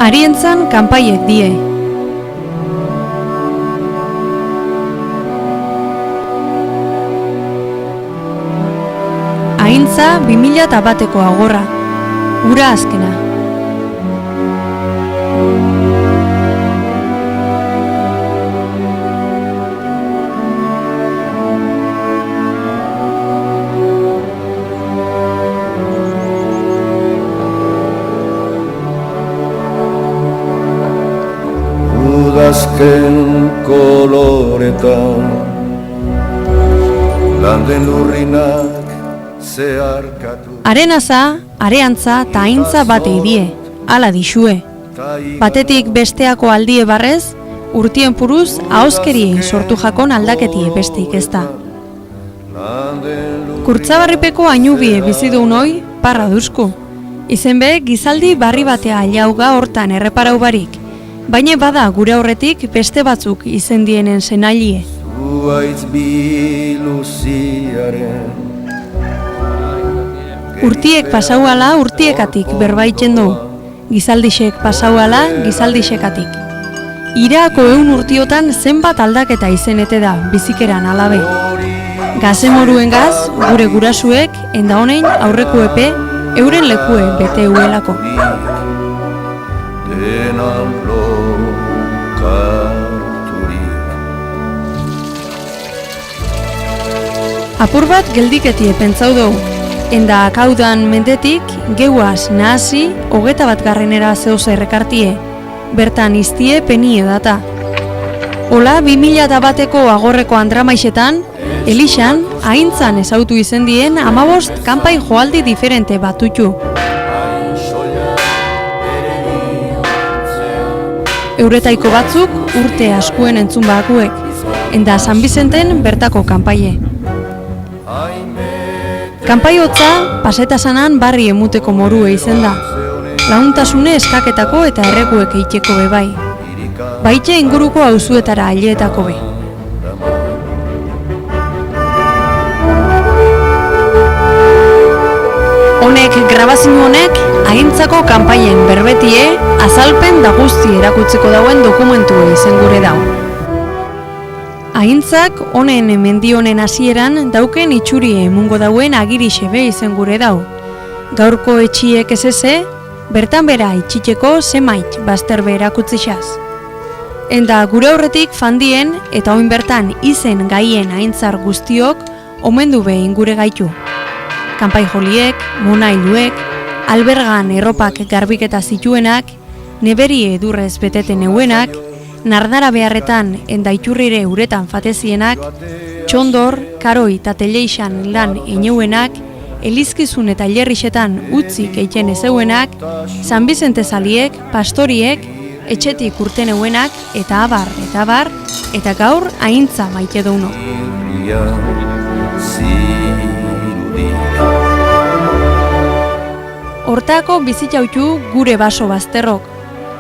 Arientzan kanpaiek die. Aintza 2001ko agorra, ura azkena. Udazken koloretan landen lurrinak zeharkatu. Arenaza, areantza eta aintza bate die, hala dixue. Batetik besteako aldie barrez, urtien puruz ahoskerie sortu jakon aldaketie besteik ez da. Kurtzabarripeko ainubie bizidun hoi parra duzku. Izenbe gizaldi barri batea aiauga hortan erreparau barik. Baina bada gure aurretik beste batzuk izendienen senailie. Zuaitz biluziaren Urtiek pasauala urtiekatik berbaitzen du. Gizaldixek pasauala gizaldixekatik. Iraako 100 urtiotan zenbat aldaketa izenete da bizikeran alabe. Gazemoruen gaz, gure gurasuek, enda honein aurreko epe, euren lekue bete uelako. denan lokarturik. Apur bat geldiketie pentsau dugu. Enda akaudan mendetik, geuaz nahasi, 21. zeuze errekartie. Bertan iztie penie data. Ola 2001ko agorreko andramaisetan, Elixan, aintzan ezautu izendien 15 kanpai joaldi diferente batutxu. Euretaiko batzuk urte askuen entzun bakuek, enda San Bizenten bertako kanpaie. Kanpaiotza pasetasanan barri emuteko morue izen da. Launtasune eskaketako eta errekuek eiteko bebai. Baitxe inguruko auzuetara aileetako be. Honek grabazio honek aintzako kanpaien berbetie azalpen da guzti erakutzeko dauen dokumentua izen gure dau. Aintzak honen mendi honen hasieran dauken itxurie emungo dauen agirixebe izen gure dau. Gaurko etxiek ezeze, bertan bera itxiteko zemait bazterbe erakutzixaz. Enda gure aurretik fandien eta oin bertan izen gaien aintzar guztiok omendu behin gure gaitu. Kanpai joliek, monailuek, albergan erropak garbiketa zituenak, neberie edurrez beteten euenak, nardara beharretan enda iturrire uretan fatezienak, txondor, karoi eta teleixan lan eneuenak, elizkizun eta hilerrixetan utzik eitien ezeuenak, San Bizente zaliek, pastoriek, etxetik urten euenak, eta abar, eta gaur aintza maite duno. Hortako bizitxautxu gure baso bazterrok.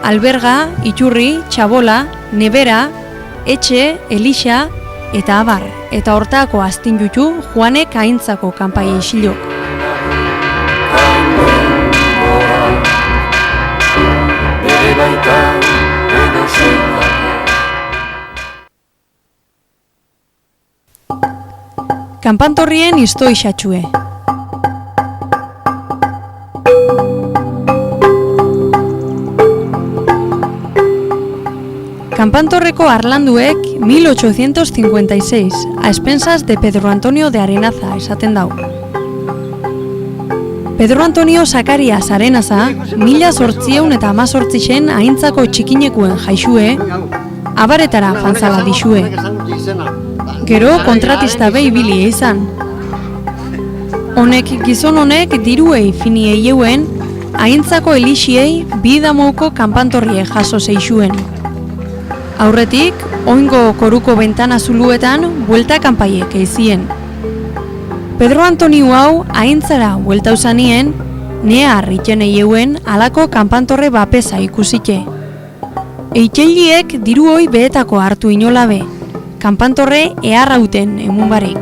Alberga, iturri, txabola, nebera, etxe, elixa, eta abar. Eta hortako aztin jutu Juanek aintzako kanpai isilok. Kanpantorrien isto isatxue. Kanpantorreko arlanduek 1856, a expensas de Pedro Antonio de Arenaza esaten dau. Pedro Antonio Zakarias Arenaza, 1818 aintzako txikinekuen jaixue, abaretara fantzala dixue. Gero kontratista behi bilie izan. Gizon honek diruei fini eieuen, aintzako elixiei bidamouko kanpantorrie jaso zeixuen. Aurretik, oingo koruko bentana zuluetan buelta kanpaiek eizien. Pedro Antonio hau aintzara buelta usanien, nea harritzen eieuen alako kanpantorre bapesa ikusite. Eitxeiliek diru hoi behetako hartu inolabe, kanpantorre eharrauten emun barik.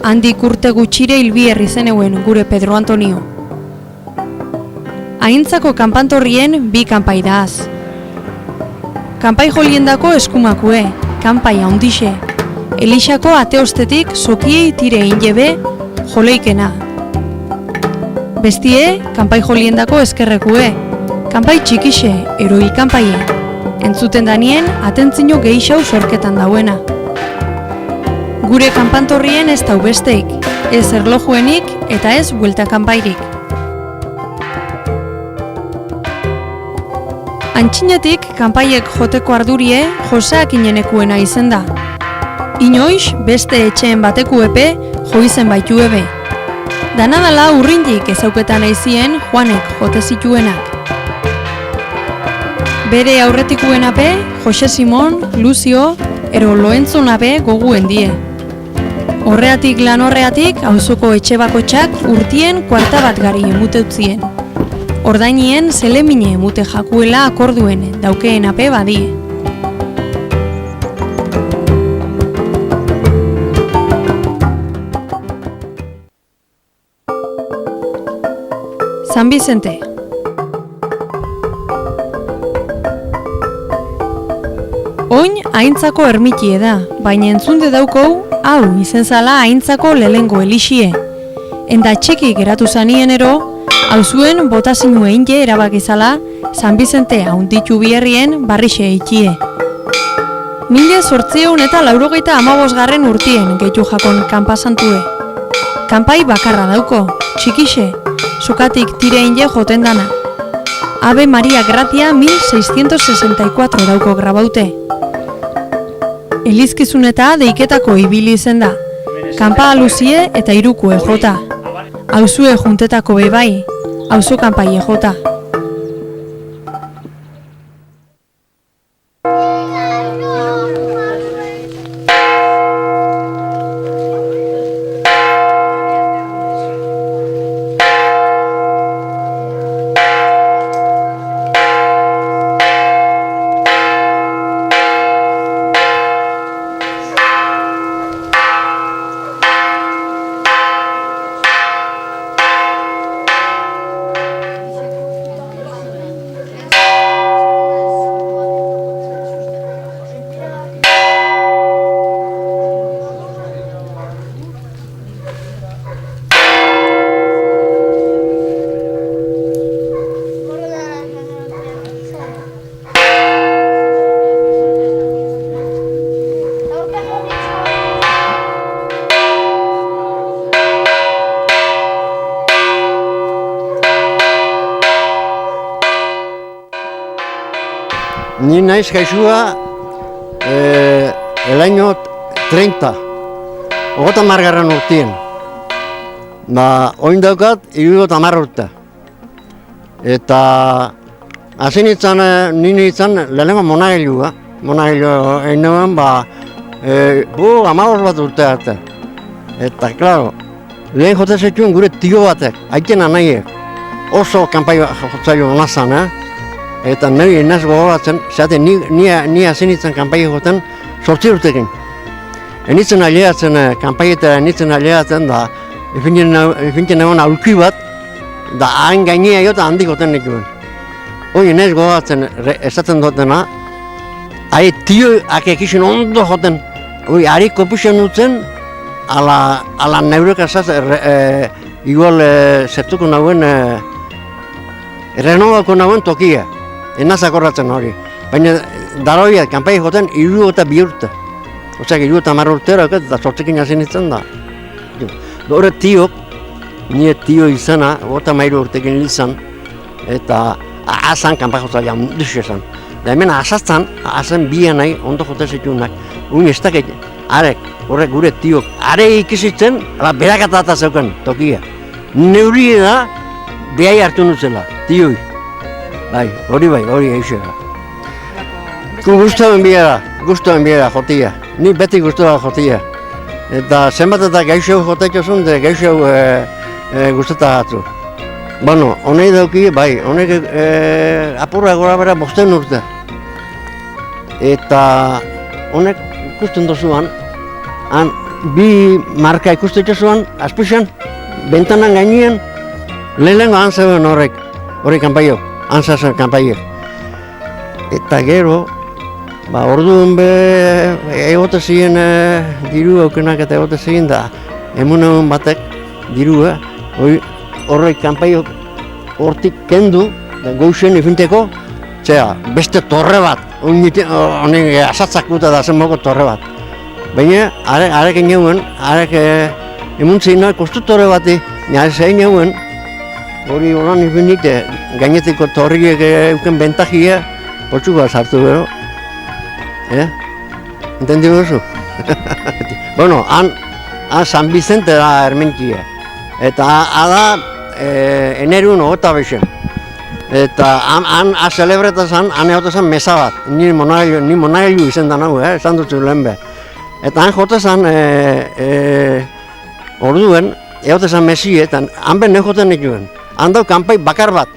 Handik urte gutxire hilbierri zeneuen gure Pedro Antonio. Aintzako kanpantorrien bi kanpai daz. Kanpai joliendako eskumakue, kanpai haundixe. Elixako ateostetik sokiei tire injebe joleikena. Bestie, kanpai joliendako eskerrekue, kanpai txikixe, eroi kanpaie. Entzuten danien, atentzino gehixau sorketan dauena. Gure kanpantorrien ez dau besteik, ez erlojuenik eta ez buelta kanpairik. Antxinetik, kanpaiek joteko ardurie Joseak inenekuena izen da. Inoiz, beste etxeen bateku epe joizen baitu ebe. Danadala urrindik ezauketan aizien Juanek jote zituenak. Bere aurretikoen ape, Jose Simon, Luzio, ero Loentzon ape goguen die. Horreatik lan horreatik, auzoko etxe bakotxak urtien kuarta bat gari emuteutzien. Ordainien zelemine emute jakuela akorduen daukeen ape badie. San Vicente. Oin Aintzako ermitie da, baina entzunde daukou, hau izen zala Aintzako lehengo elixie. Enda txiki geratu zanienero, hauzuen botazinu einge erabakizala San Vicente haunditu biherrien barrixe eikie. 1885 urtien gehitu jakon kanpasantue. Kanpai bakarra dauko, txikixe, sokatik tire einge joten dana. Ave Maria Gracia 1664 dauko grabaute. Elizkizun eta deiketako ibili izen da. Kanpa aluzie eta irukue jota. Hauzue juntetako bebai, hauzo kanpaie jota. Ni naiz gaixua el año 30, 30 urtien. Oin daukat, 70 urte. Eta hasi nini izan lehenengo monagelua. Monagelua egin nuen, 15 bat urte arte. Eta, klaro, lehen jote zetuen gure tio batek, aiten anaiek. Oso kanpai jotzaio honazan, Eta nire inaz gogoratzen, zate ni hasi nintzen kanpai egoten 8 urtekin. Enitzen aileatzen, kanpaietara enitzen aileatzen da, efintzen egon aurki bat, da hain gainea jota handik goten nikuen. Hoi inaz gogoratzen esatzen dutena, hae tioak ekizun ondo joten, hoi harik kopuxen nutzen, ala neurek azaz, igual zertuko nagoen, renovako nagoen tokia. Enaz akorratzen hori. Baina daroiak kanpai joten 72 urte. Oseak 70 urtera eta 8ekin hasi nintzen da. Hore tiok, nire tio izana, 53 urtekin izan, eta azan kanpai jotzaia onduz esan. Da hemen azan bian nahi ondo jote zitunak. Un ez dakit, arek, horrek gure tiok, are ikizitzen, berakatata zeuken tokia. Neurie da, behai hartu nutzela, tioi. Hori eixera. Gustoen biera jotia. Ni beti gustoa jotia. Eta zenbat eta gaixo joteiko zuen, gaixo gusteta hatzu. Bueno, honek dauki, honek apurra gora bera 5 urte. Eta honek ikusten dozuan, bi marka ikusten dozuan, azpixan, bentanan gainean, lehenengo han zeuden horrek. hori kanpaio, antzazen kanpaio. Eta gero, orduan egote ziren diru aukenak eta egote ziren da, egun batek dirua, horrek kanpaio hortik kendu, da gauzen ifinteko, beste torre bat, honen asatzak guta da zenboko torre bat. Baina, arek inoen, emuntzina konstruktore bati, nire zein inoen, hori horan ifinit, gainetiko torriek euken bentajia, potxuko sartu bero. Entendi duzu? Bueno, han San Vicente da Ermentia. Eta da enerun ogota bexen. Eta han celebretazan, han egotazan mesa bat. Ni monagailu izen da nago, esan dutzu lehen be. Eta han jotazan orduen, egotazan mesietan, han ben joten dituen. Han dau kanpai bakar bat.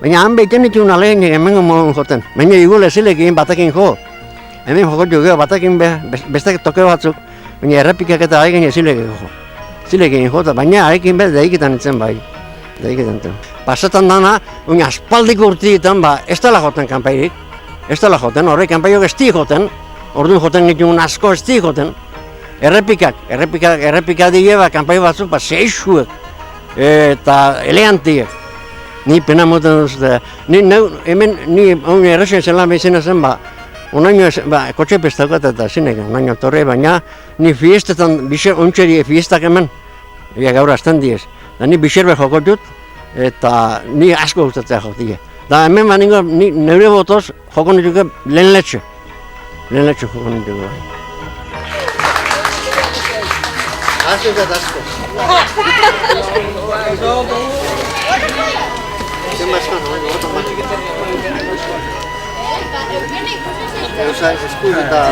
Baina han behiten dituen aleginek hemengo modun joten. Baina igule zilekin batekin jo. Hemen jokotio geho batekin bestek toke batzuk. Baina errepikak eta haigen zilekin jo. Zilekin jo, baina harekin daikitan itzen bai. Pasetan dana, aspaldiko urtietan, ez dela joten kanpairik. Ez dela joten, horrek kanpaiok ez di joten. Orduan joten dituen asko ez di joten. Errepikak dige, kanpai batzuk, seixuek. Eta eleantiek. Ni pena moten duzute. Ni errezen zelan behizena zen, onaino, kotxe pestakoat eta zinek, onaino torre, baina ni fiestetan, ontxeri fiestak hemen, gaur azten diez. Da ni biserbe joko dut, eta ni asko gustatzea jotik. Da hemen baningo, neure botoz joko nituke lehen letxe. Lehen letxe joko nituke. Asko eta asko. Eusa eskurita.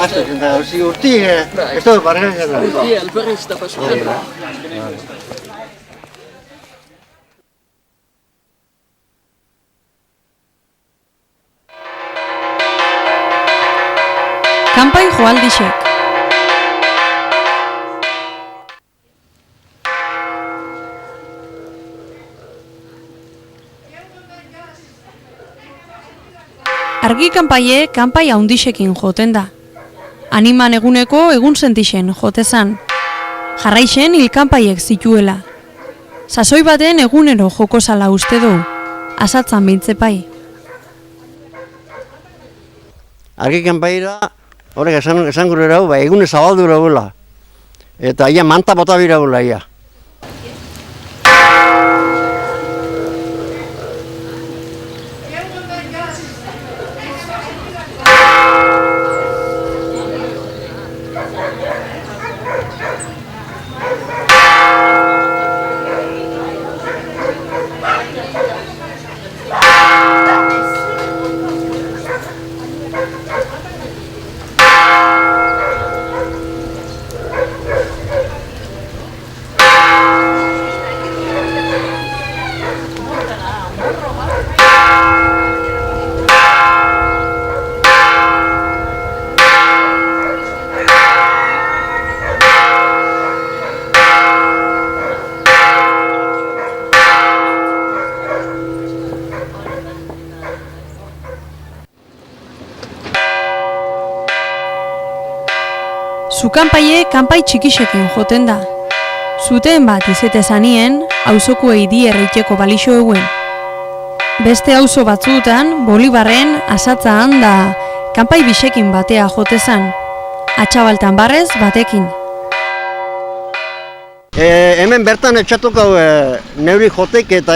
Aztetzen da, urti, ez dut barrean gara. Urti, alberriz da pasatzen. Kanpai joaldixek. Argi kanpaie, kanpai haundixekin joten da. Animan eguneko egun sentixen jotezan. Jarraixen hilkanpaiek zituela. Sasoi baten egunero joko zala uste du. Asatzan bintzepai. Argi kanpaira, horrek esan gure erau, egune zabaldu eraula. Eta ia manta bota bira gula ia. Zu kanpaie kanpai txikisekin joten da. Zuten bat izetezanien, auzokuei di erreiteko balixo eguen. Beste auzo batzuetan, Bolibarren, asatza handa, kanpai bisekin batea jotezan. Atxabaltan barrez batekin. Hemen bertan etxatuko neuri jotek eta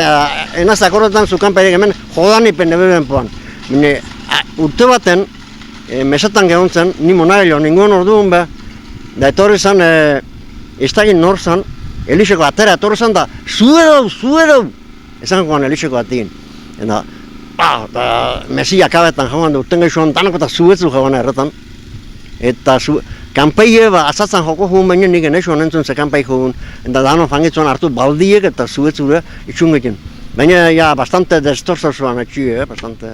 enazak horretan zu kanpairek hemen jodanipen nebeben poan. Urte baten, mesetan gehontzen, ni monagailo, ninguan orduan be, da etorri zan, ez dagin nor zan, Elixeko atera etorri zan da, zuerau! Esan joan Elixeko atin. Eta, mesia kabetan joan da, urten gaixoan danako eta zuetzu joan erretan. Eta kanpaie azatzen joko joan baino nik enexoan entzun ze kanpai joan. Eta dano fangitzuan hartu baldiek eta zuetzure itxungekin. Baina, ja, bastante destorzozuan etxie, bastante.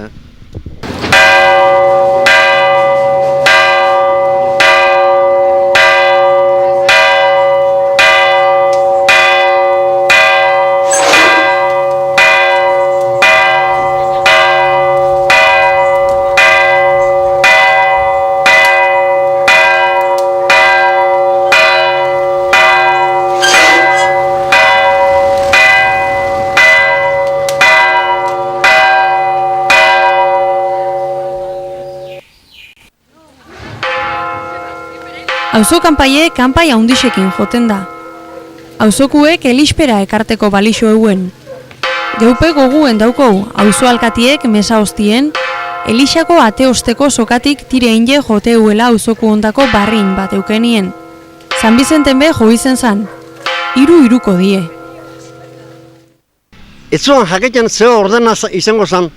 Auzo kanpaie kanpai haundisekin joten da. Auzokuek elispera ekarteko balixo euen. Geupe goguen daukou auzo alkatiek mesa hostien, Elixako ate osteko sokatik tire inge jote huela auzoku ondako barrin bat eukenien. San Bizenten be jo izen zan. Iruko die. Ez zuen jaketen zeo ordena izango zan.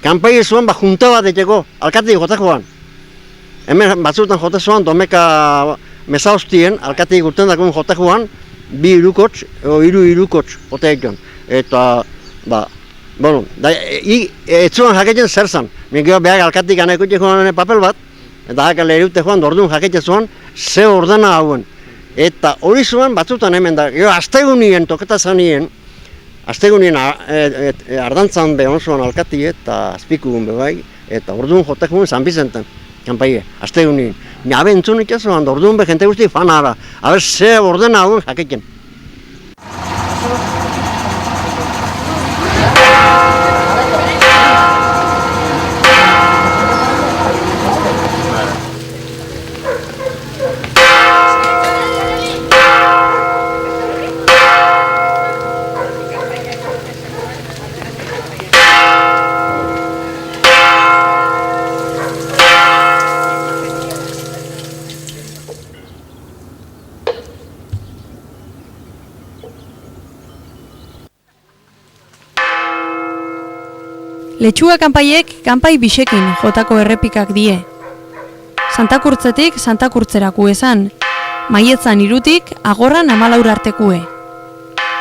Kanpai zuen junta bat eteko, alkati jotekoan. Hemen batzutan jote zuen domeka mesa hostien, alkati gurten dakun jotekoan, 2 irukotx, o 3 irukotx jote ekon. Eta, bueno, ez zuen jaketen zer zan. Mikio behar alkatik anekutxe joan papel bat, eta haka lehirute joan, orduan jaketen zuen, ze ordena hauen. Eta hori zuen batzutan hemen da, astegunien toketa zanien, astegunien ardantzan behon zuen alkati eta azpikugun bebai, eta orduan jotek joan San Bizenten, kanpaie, astegunien. Nabe entzun itxazuan, orduan be jente guzti fanara, haber ze ordena hauen jaketen. Letxua kanpaiek kanpai bisekin jotako errepikak die. Santakurtzetik Santakurtzeraku esan, Maietzan 3tik Agorran 14 artekue.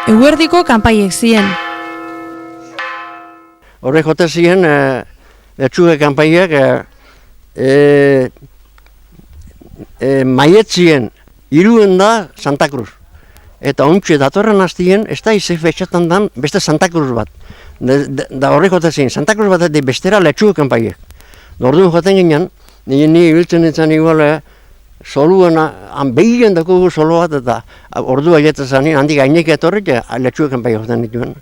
Eguerdiko kanpaiek zien. Horre jote ziren, letxuge kanpaiek Maietzien 3 da Santa Cruz. Eta ontsi datorren hastien, ez da ize fetxatan dan beste Santa Cruz bat. Da horre jote ziren, Santa Cruz bat bestera letxuge kanpaiek. Orduan joten ginen, ni ibiltzen nintzen igual, soluan, behien dakugu solo bat eta ordua jetzen zanin, handik ainek etorrik, letxuge kanpaiek joten dituen.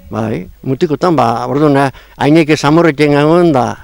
Bai, mutikotan, orduan ainek zamorretzen gauen da.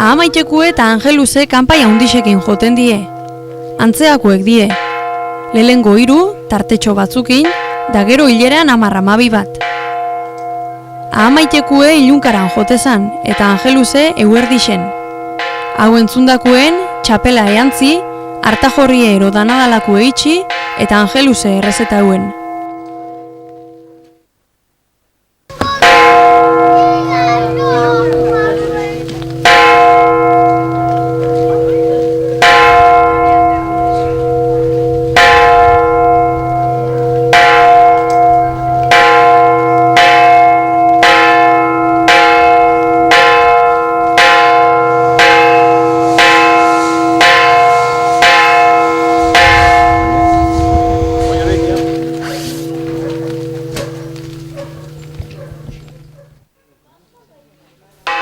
Ahamaitekue eta Angeluze kanpai haundisekin joten die. Antzeakoek die. Lehengo 3, tartetxo batzukin, da gero hileran 10-12 bat. Ahamaitekue ilunkaran jotezan eta Angeluze eguerdixen. Hau entzundakuen, txapela eantzi, hartajorrie ero danadalaku eitxi eta Angeluze errezeta hauen.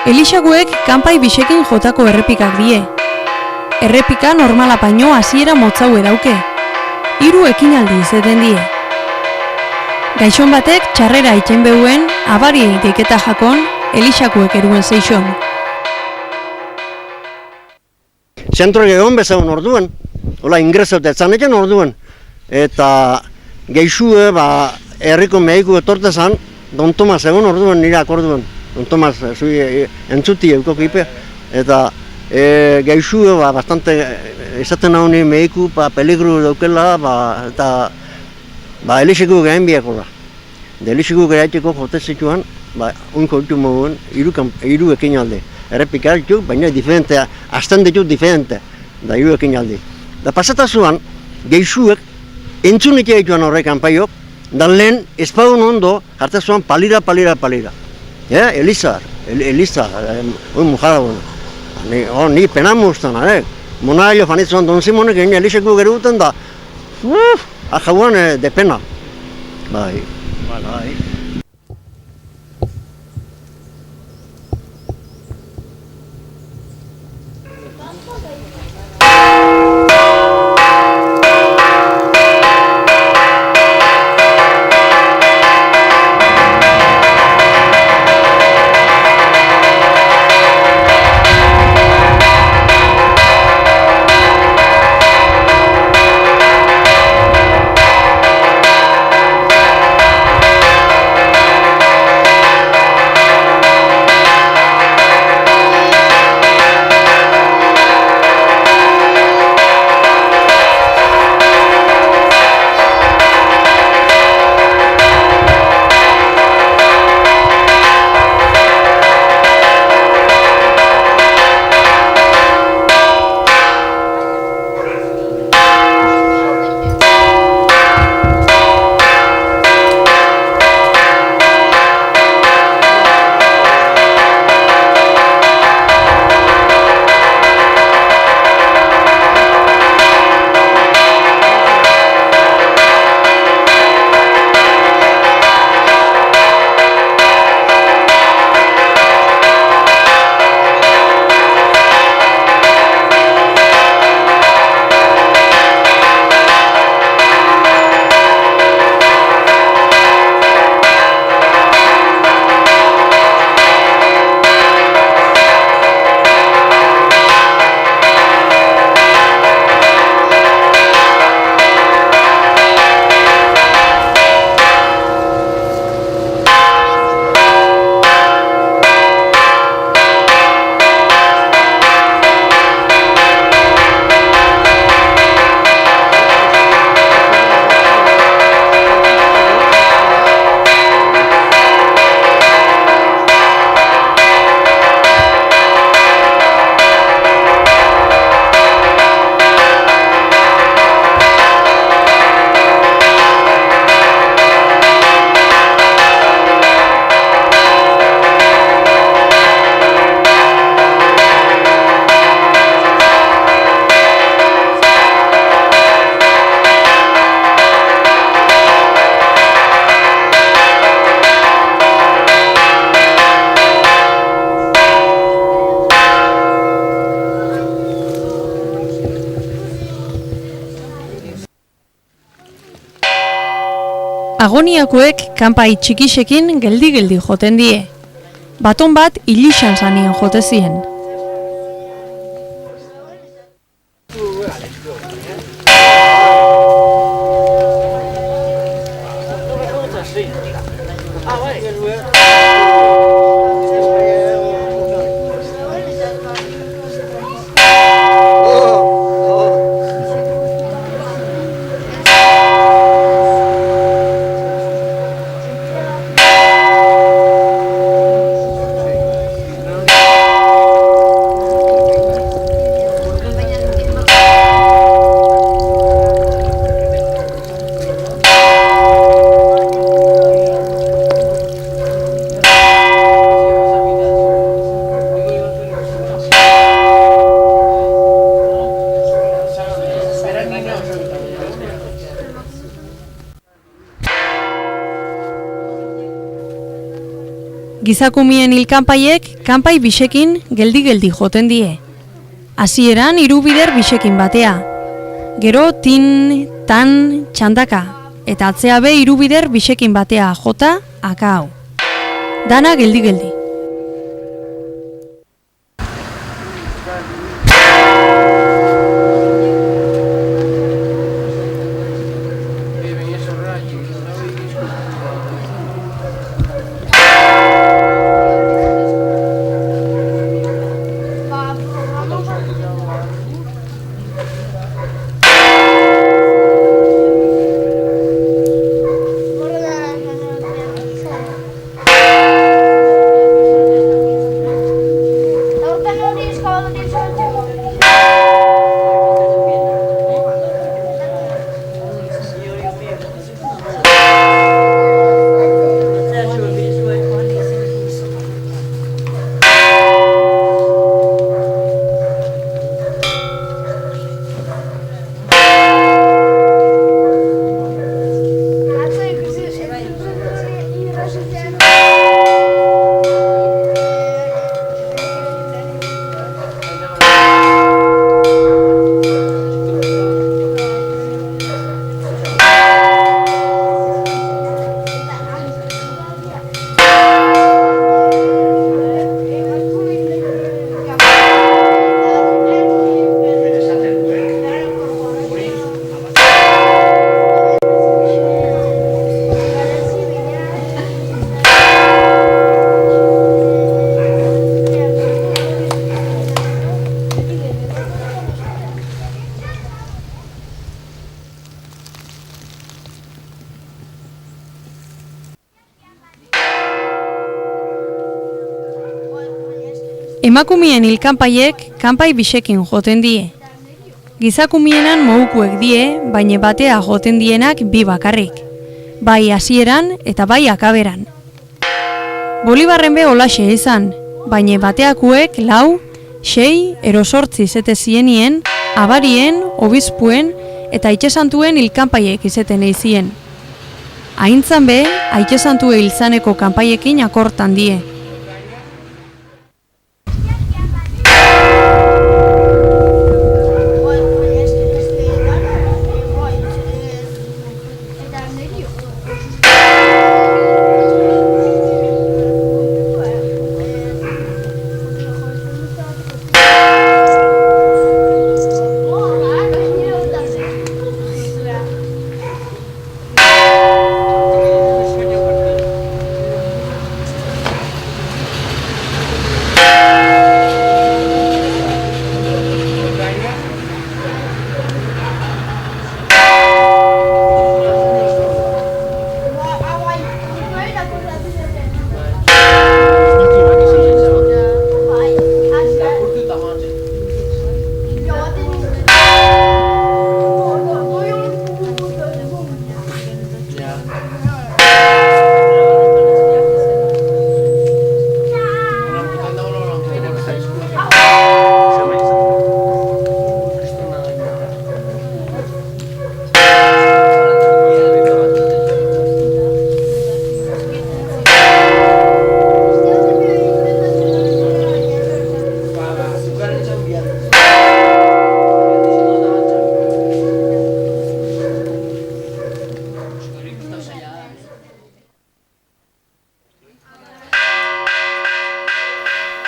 Elixaguek kanpai bisekin jotako errepikak die. Errepika normala baino hasiera motzaue dauke. 3 ekinaldi izeten die. Gaixon batek txarrera itxen behuen, abari deiketa jakon, Elixaguek eruen zeixon. Zentroak egon bezagun orduan, hola ingresote etzaneken orduan, eta geixue, herriko mediku etortezan, Don Tomas egon orduan nire akorduan, Don Tomas entzuti eukokipe, eta geixue, bastante, esaten hau nire mediku, peligru daukela, eta Elixagu gehen biako da. Elixagu gehiateko jote zituan, unko ditu moguen, 3 ekin alde. Errepika ditu, baina diferente, azten ditu diferente, da 3 ekin alde. Da pasatazuan, geixuek, entzunik egituan horrek kanpaiok, da lehen espagun ondo, hartazuan palira. Eliza, hori mujara gona. Ni pena muztan, Monailo fanitzuan Don Simonek egin Elixagu geruten da, ajabuan de pena. Bai. Agoniakoek kanpai txikisekin geldi joten die. Baton bat ilixan zanien jote zien. Gizakumien hilkanpaiek kanpai bisekin geldi-geldi joten die. Hasieran 3 bider bisekin batea. Gero tin, tan, txandaka. Eta atzea be 3 bider bisekin batea jota, aka hau. Dana geldi-geldi. Emakumien hilkanpaiek kanpai bisekin joten die. Gizakumienan mohukuek die, baina batea joten dienak 2 bakarrik. Bai hasieran eta bai akaberan. Bolibarren be holaxe izan, baina bateakuek 4, 6, ero 8 izete zienien, abarien, obispuen eta itxesantuen hilkanpaiek izeten eizien. Aintzan be, aitxesantue hilzaneko kanpaiekin akortan die.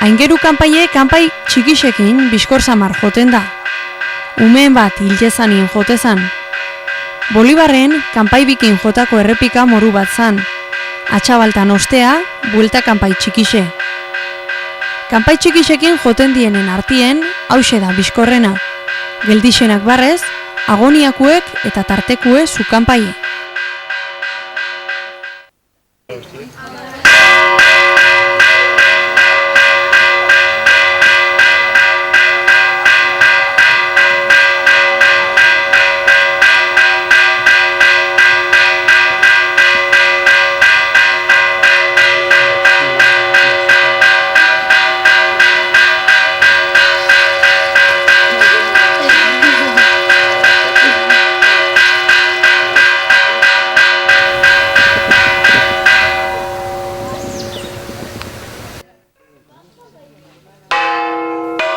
Aingeru kanpaie kanpai txikisekin bizkor samar joten da. Umeen bat hiljezanin jotezan. Bolibarren kanpai bikin jotako errepika moru bat zan. Atxabaltan ostea, buelta kanpai txikise. Kanpai txikisekin joten dienen artien, hause da bizkorrena. Geldixenak barrez, agoniakuek eta tartekue zu kanpaie.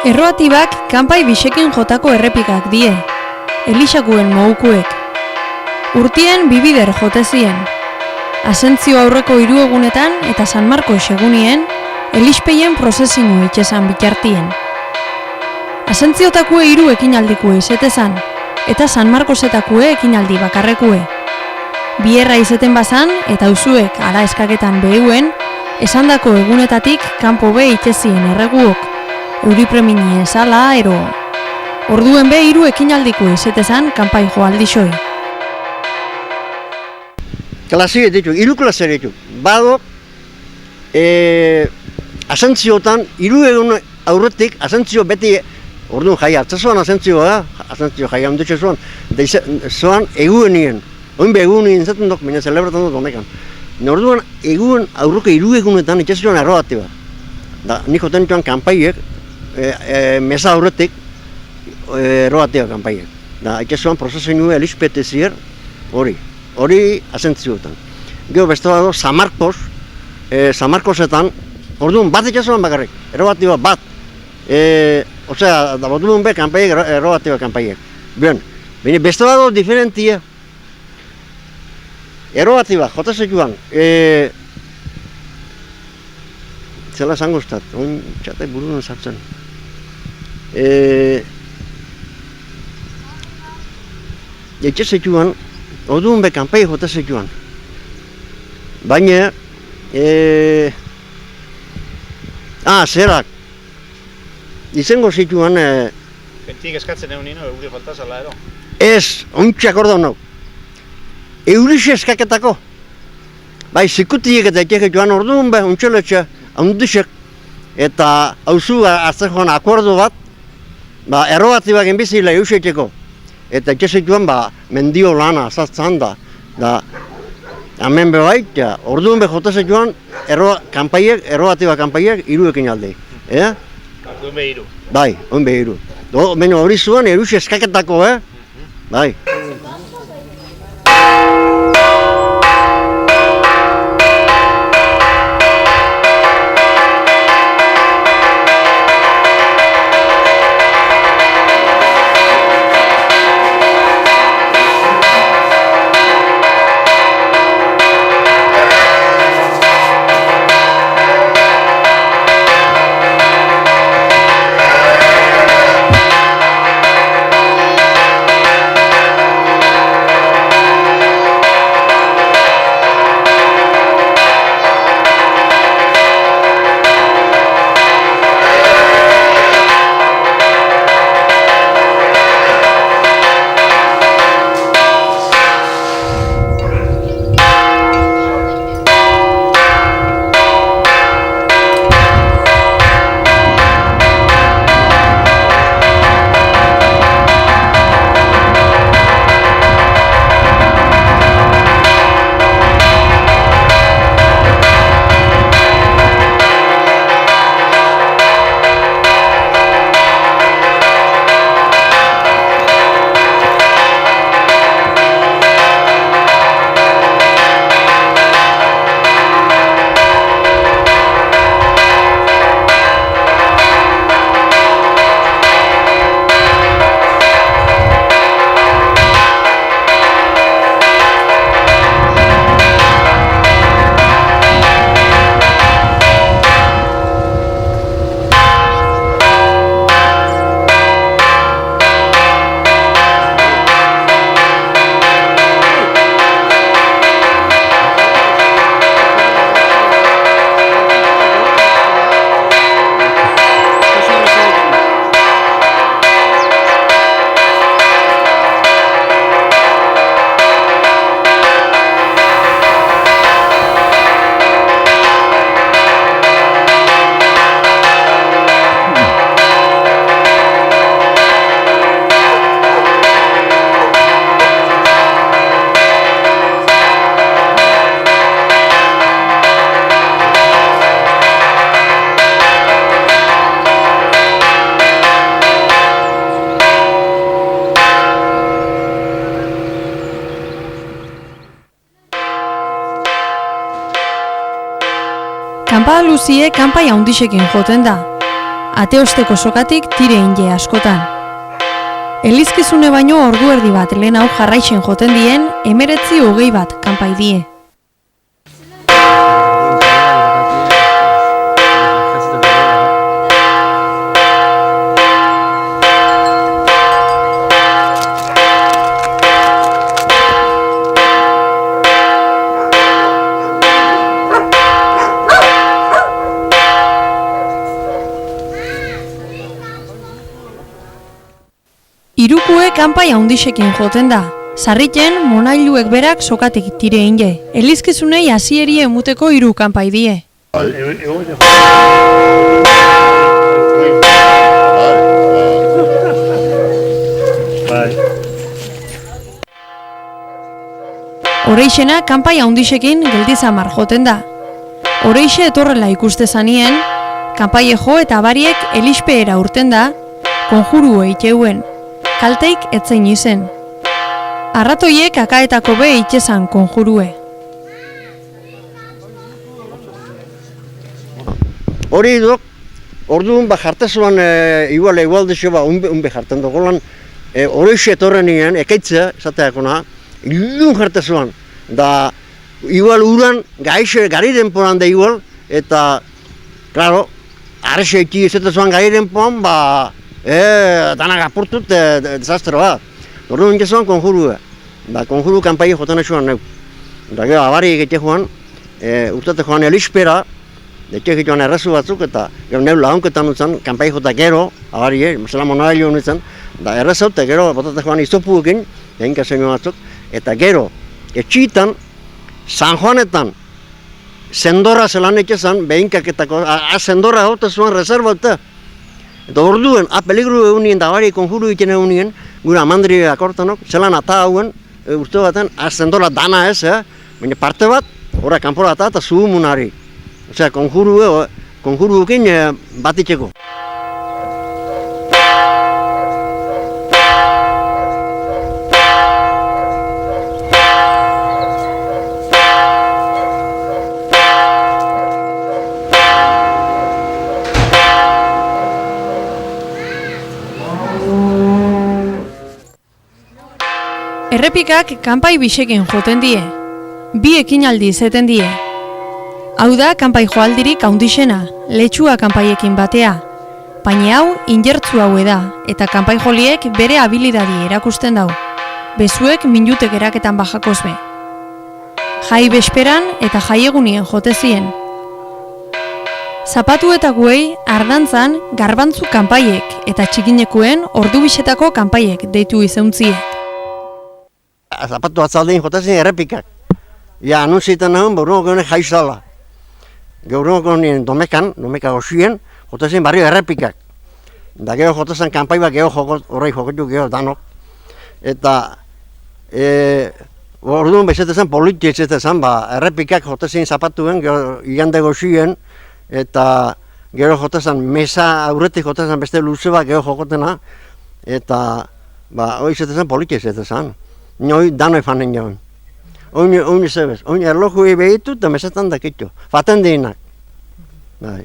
Erroatibak kanpai bisekin jotako errepikak die, Elixakuen mohukuek. Urtien bibider jotezien. Asentzio aurreko 3 egunetan eta San Markos egunien, Elixpeien prozesinu itxesan bitartien. Asentziotakue 3 ekinaldikue izetezan, eta San Markosetakue ekinaldi bakarrekue. Bierra izeten bazan eta usuek ara eskaketan beheuen, esandako egunetatik kanpo be itxezien erreguok, euripreminie esala ero. Orduen be 3 ekinaldikue izetezan kanpai joaldixoi. Klase ditu, 3 klase ditu. Bado, asentziotan, 3 egun aurretik, asentzio beti, orduan jai hartzazuan asentzioa, asentzio jai handutxe zuan, zoan egunien, oinbe egunien zaten dok, baina zelebratan dut honekan. Orduan egun aurreko 3 egunetan itxezioan erroatiba. Da, nik joten joan kanpaiek, meza aurretik, erroatiba kanpaiek. Da, itxezioan prozesinue Elixpete zier, hori asentzioetan. Gero beste dago, San Markosetan, orduan bat itxasuan bakarrik, errobatiba bat. Osea, da botumen be kanpaiek, errobatiba kanpaiek. Bien, beste dago diferentia. Errobatiba, jotase joan, zela esango ustat, oin txatai buruan sartzen. Etxese joan, orduan be kanpai jotase joan. Baina, zerak, izango zituan... Kentik eskatzen egun nino, euri faltazala ero? Ez, ontsak orduan nau. Eurixe eskaketako. Bai, zikutiek eta etxeke joan orduan be, ontxeletxe, ondixek, eta hauzu hartzen joan akordu bat, errobatibak enbizila eusetxeko. Eta etxese joan, mendio lana azaztzen da. Hemen behait, orduan be jotase joan, errobatiba kanpaiek 3 ekinaldi. Orduan be 3. Bai, oin be 3. Baina hori zuen, eruxe eskaketako, bai. Kanpa luzie kanpai haundisekin joten da. Ateosteko sokatik tire inge askotan. Elizkizune baino ordu erdi bat lehen hau jarraixen joten dien, 19:20 bat kanpai die. Irukue kanpai haundisekin joten da. Sarriten monailuek berak sokatik tire inge. Elizkizunei hasieri emuteko 3 kanpai die. Oreixena kanpai haundisekin geldizamar joten da. Oreixe etorrela ikuste zanien, kanpai jo eta abariek elispeera urten da, konjuru eiteuen. Kalteik etzein izen. Arratoiek akaetako be itxezan konjurue. Hori duk, orduan jartezuan igual dixo unbe jarten dugu hori etorren nien, ekaitzea, esateakona, ilun jartezuan. Da, igual uran, gari denporan da igual, eta, klaro, arrexo eki ezatezuan gari denporan, danak apurtut desastre bat. Orduan inkezuan konjurua. Da, konjuru kanpai jotan esuan neu. Da, gero, abari egite joan, urtate joan elispera, etxek joan errezu batzuk, eta gero neu launketan utzen, kanpai jota gero, abari, mesela monailu honetzen, da errezaute gero, botate joan izopuekin, egin kasemio batzuk, eta gero, etxitan, San Juanetan, zendorra zelan etxezan, behinkaketako, zendorra jota zuen reservauta. Eta orduen, peligru egunien da bari konjuru egiten egunien, gure amandri akortanok, zelan ata hauen, urte baten, zendorra dana ez, baina parte bat, horra kanpora ata eta zuhumunari. Osea, konjuruekin bat itxeko. Errepikak kanpai bisekin joten die. 2 ekinaldi izeten die. Hau da kanpai joaldirik haundixena, letxua kanpaiekin batea. Baina hau injertzu haue da, eta kanpai joliek bere habilidadi erakusten dau. Bezuek minutek eraketan bajakoz be. Jai besperan eta jaiegunien jotezien. Zapatu eta guei ardantzan garbantzu kanpaiek eta txikinekuen ordu bisetako kanpaiek deitu izeuntzie. Zapatu atzaldein jotezien errepikak. Ja, anunsietan nagoen, borunoko honek jaizala. Gaurunoko nien domeka gozien, jotezien barrio errepikak. Da gero jotezan kanpai bat gero horrei jokotu gero danok. Eta, orduan bezetezan politia etzetezan, errepikak jotezien zapatuen, gero igande gozien, eta gero jotezan mesa aurretik jotezan beste luze bat gero jokotena, eta, hori etzetezan politia etzetezan. Noi danoi fanen jauen. Oin zebez, oin erloju behitu eta mesetan dakitu. Faten dienak. Bai.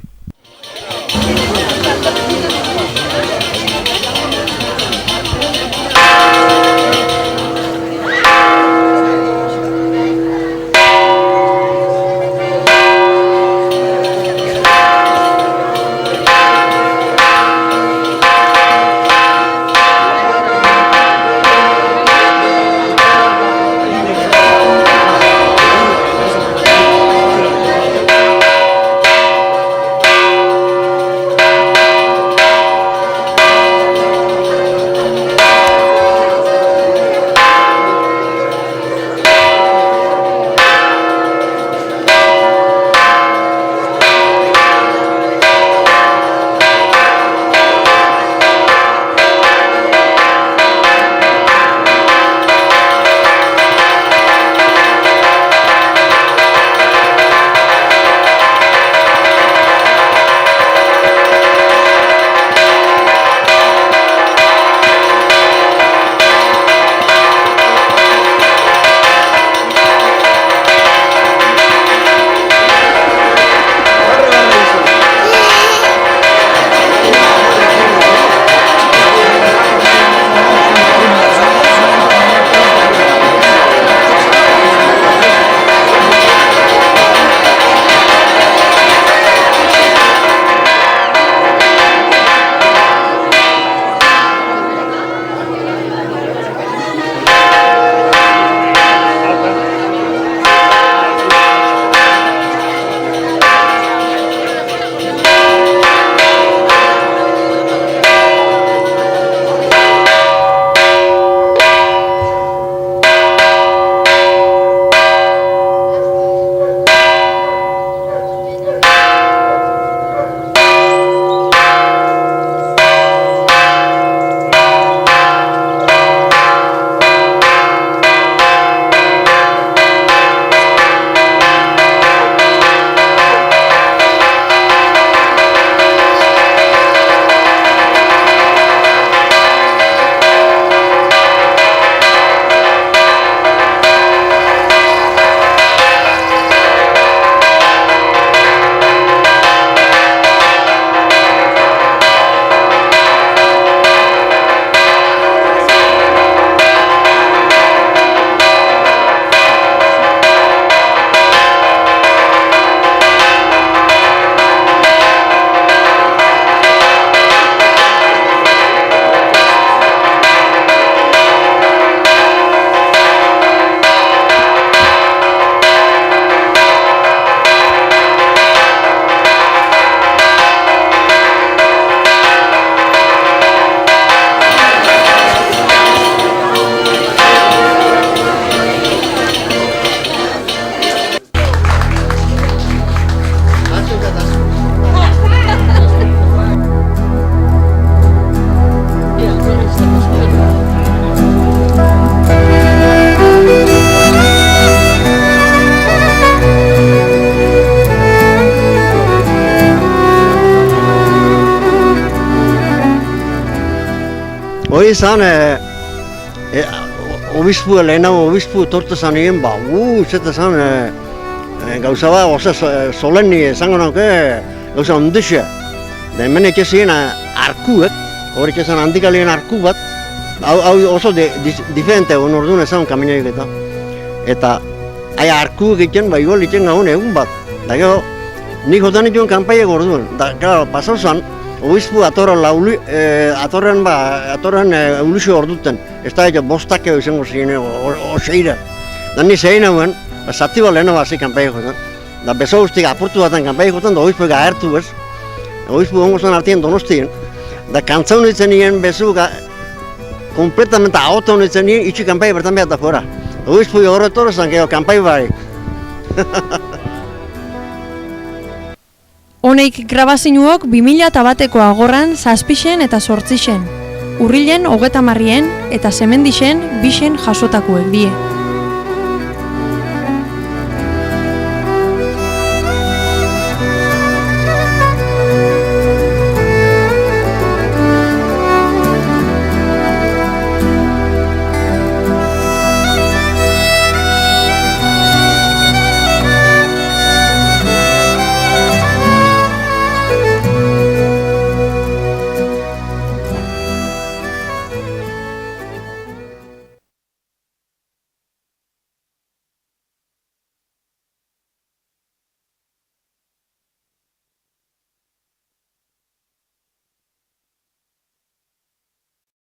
Hori izan, obispu, lehenago obispu tortu zan egin, zeta zan, gauza bat, oza, solenni izango nauke, gauza ondixe. Da hemen etxezien arkuek, hori etxezien handikalien arku bat, hau oso diferente egon orduan ezan kaminaik eta arku egiten, igual egiten gaun egun bat. Da gero, nik jotan dituen kanpaiak orduan. Da, claro, pasau zan, obispu atorren euluzio orduten. Ez da egin bostak edo izango ziren, oseira. Da ni zein hauen, zati bat leheno bat zi kanpaiak jotan. Da beso guztik apurtu baten kanpaiak jotan, da obispu agertu bez. Obispu gongo zen artien Donostien. Da kantza honitzen nien bezu, kompletamente ahota honitzen nien, itxi kanpaiak bertan behar da fuera. Obispu horretor zan, gero kanpai barik. Honeik grabazioak 2001ko agorran 7 eta 8. Urrilen 30 eta Semendixen 2 jasotakoek die.